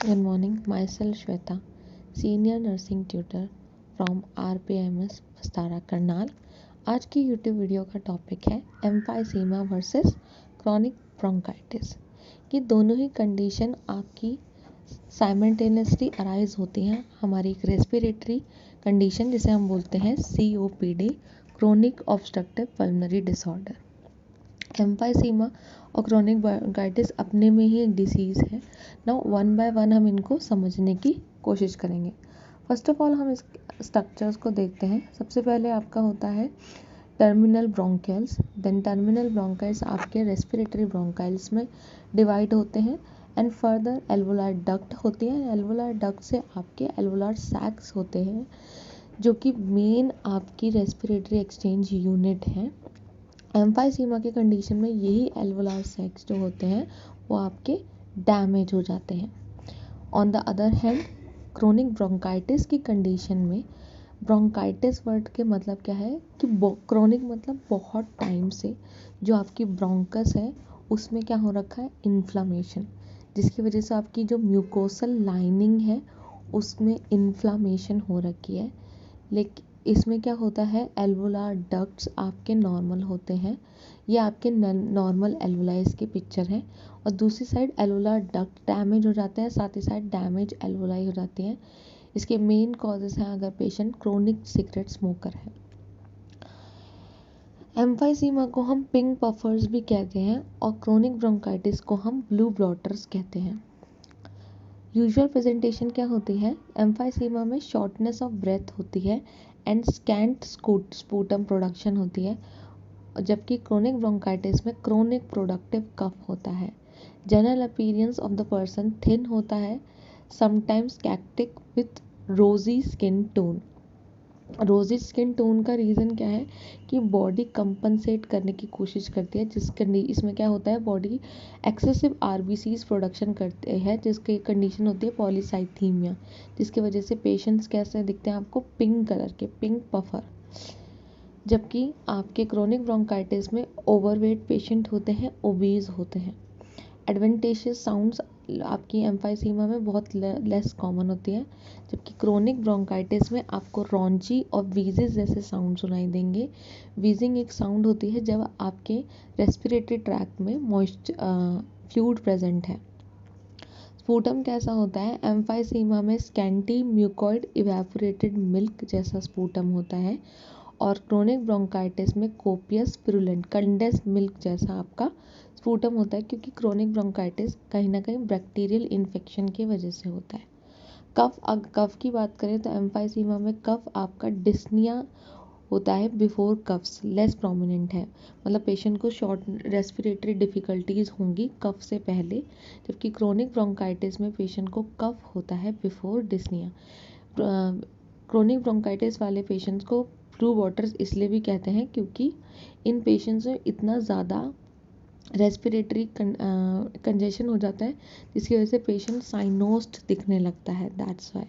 Good morning, myself Shweta, Senior Nursing Tutor from RPMS Vistara Karnal. आज की YouTube video का topic है emphysema versus chronic bronchitis. ये दोनों ही कंडीशन आपकी साइमल्टेनियसली अराइज होती हैं हमारी एक रेस्पिरेटरी कंडीशन जिसे हम बोलते हैं COPD, chronic obstructive pulmonary disorder. Emphysema और क्रोनिक ब्रोंकाइटिस अपने में ही एक डिसीज़ है। नाउ वन बाय वन हम इनको समझने की कोशिश करेंगे। फर्स्ट ऑफ ऑल हम इस स्ट्रक्चर्स को देखते हैं। सबसे पहले आपका होता है टर्मिनल ब्रोंकाइल्स। देन टर्मिनल ब्रोंकाइल्स आपके रेस्पिरेटरी ब्रोंकाइल्स में डिवाइड होते हैं एंड फर्दर एल्वोलार डक्ट होती है। एल्वोलार डक्ट से आपके एल्वोलार सैक्स होते हैं जो कि मेन आपकी रेस्पिरेटरी एक्सचेंज यूनिट है। एम्फाइसीमा के कंडीशन में यही एल्वोलार सैक्स जो होते हैं वो आपके डैमेज हो जाते हैं। On the other hand chronic bronchitis की कंडीशन में ब्रोंकाइटिस वर्ड के मतलब क्या है कि क्रोनिक मतलब बहुत टाइम से जो आपकी ब्रोंकस है उसमें क्या हो रखा है, इन्फ्लामेशन, जिसकी वजह से आपकी जो म्यूकोसल लाइनिंग है उसमें इन्फ्लामेशन हो रखी है। लेकिन इसमें क्या होता है, एल्वोलार डक्ट्स आपके नॉर्मल होते हैं। ये आपके नॉर्मल एल्वोलाइज की पिक्चर है और दूसरी साइड एल्वोलार डक्ट डैमेज हो जाते हैं, साथ ही साथ डैमेज एल्वोलाई हो जाती हैं। इसके मेन कॉजेस हैं अगर पेशेंट क्रोनिक सिगरेट स्मोकर है। एम्फाइसीमा को हम पिंक पफर्स भी कहते हैं और क्रोनिक ब्रोंकाइटिस को हम ब्लू ब्लॉटर्स कहते हैं। यूजुअल प्रेजेंटेशन क्या होती है, एम्फाइसीमा में शॉर्टनेस ऑफ ब्रेथ होती है एंड स्कैंट स्पूटम प्रोडक्शन होती है, जबकि क्रोनिक ब्रोंकाइटिस में क्रोनिक प्रोडक्टिव कफ होता है। General appearance of the person thin होता है, समटाइम्स कैक्टिक विथ रोजी स्किन टोन। रोजी स्किन टोन का रीज़न क्या है कि बॉडी कंपनसेट करने की कोशिश करती है, इसमें क्या होता है, बॉडी एक्सेसिव आरबीसीज प्रोडक्शन करते हैं जिसकी कंडीशन होती है पॉलीसाइथीमिया, जिसकी वजह से पेशेंट्स कैसे दिखते हैं आपको, पिंक कलर के, पिंक पफर। जबकि आपके क्रोनिक ब्रोंकाइटिस में ओवरवेट पेशेंट होते हैं, ओबीज होते हैं। एडवेंटेशियस साउंड्स आपकी एम्फाइसीमा में बहुत लेस कॉमन होती है, जबकि क्रोनिक ब्रोंकाइटिस में आपको रॉन्ची और वीजेस जैसे साउंड सुनाई देंगे। वीजिंग एक साउंड होती है जब आपके रेस्पिरेटरी ट्रैक्ट में फ्लूइड प्रेजेंट है। स्पूटम कैसा होता है, एम्फाइसीमा में स्कैंटी म्यूकॉइड इवेपोरेटेड मिल्क जैसा स्पूटम होता है और क्रोनिक ब्रोंकाइटिस में कोपियस पिरुलेंट कंडेंस मिल्क जैसा आपका स्पूटम होता है, क्योंकि क्रोनिक ब्रोंकाइटिस कहीं ना कहीं बैक्टीरियल इन्फेक्शन की वजह से होता है। कफ की बात करें तो एम्फाइसीमा में कफ आपका डिस्निया होता है बिफोर कफ्स, लेस प्रोमिनेंट है, मतलब पेशेंट को शॉर्ट रेस्पिरेटरी डिफ़िकल्टीज होंगी कफ से पहले, जबकि क्रोनिक ब्रोंकाइटिस में पेशेंट को कफ होता है बिफोर डिस्निया। क्रोनिक ब्रोंकाइटिस वाले पेशेंट्स को ब्लू वाटर्स इसलिए भी कहते हैं क्योंकि इन पेशेंट्स में इतना ज़्यादा रेस्पिरेटरी कंजेशन हो जाता है जिसकी वजह से पेशेंट साइनोस्ड दिखने लगता है, दैट्स वाई।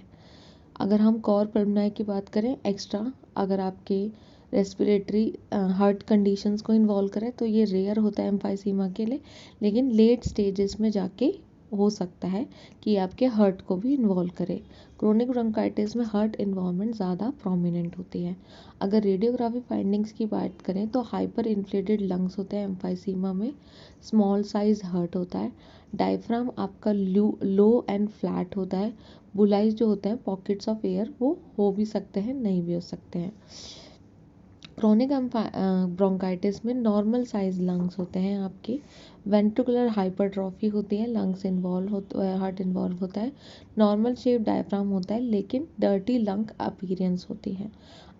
अगर हम कॉर पल्मोनाई की बात करें एक्स्ट्रा, अगर आपके रेस्पिरेटरी हार्ट कंडीशंस को इन्वॉल्व करें तो ये रेयर होता है एम्फाइसीमा के लिए, लेकिन लेट स्टेजेस में जाके हो सकता है कि आपके हार्ट को भी इन्वॉल्व करे। क्रोनिक ब्रोंकाइटिस में हार्ट इन्वॉल्वमेंट ज़्यादा प्रोमिनेंट होती है। अगर रेडियोग्राफी फाइंडिंग्स की बात करें तो हाइपर इन्फ्लेटेड लंग्स होते हैं एम्फाइसीमा में, स्मॉल साइज हार्ट होता है, डायफ्राम आपका लो एंड फ्लैट होता है, बुलाइज जो होते हैं पॉकेट्स ऑफ एयर वो हो भी सकते हैं, नहीं भी हो सकते हैं। क्रोनिक ब्रोंकाइटिस में नॉर्मल साइज लंग्स होते हैं आपके, वेंट्रिकुलर हाइपरट्रॉफी होती है, लंग्स इन्वॉल्व होता है, हार्ट इन्वॉल्व होता है, नॉर्मल शेप डायफ्राम होता है लेकिन डर्टी लंग अपीयरेंस होती है।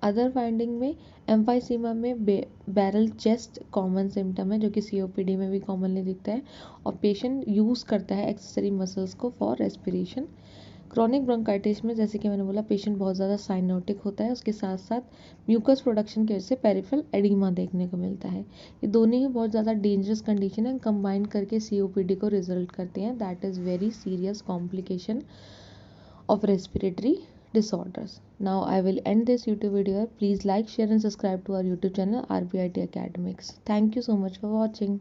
अदर फाइंडिंग में एम्फाइसीमा में बैरल चेस्ट कॉमन सिम्टम है जो कि COPD में भी कॉमनली दिखता है और पेशेंट यूज़ करता है एक्सेसरी मसल्स को फॉर रेस्पिरेशन। क्रोनिक ब्रोंकाइटिस में जैसे कि मैंने बोला पेशेंट बहुत ज़्यादा साइनोटिक होता है, उसके साथ साथ म्यूकस प्रोडक्शन की वजह से पेरिफेरल एडिमा देखने को मिलता है। ये दोनों ही बहुत ज़्यादा डेंजरस कंडीशन है, कंबाइन करके COPD को रिजल्ट करते हैं, that is very serious complication of respiratory disorders. Now I will end this YouTube video. Please like, share and subscribe to our YouTube channel RPIT Academics. Thank you so much for watching.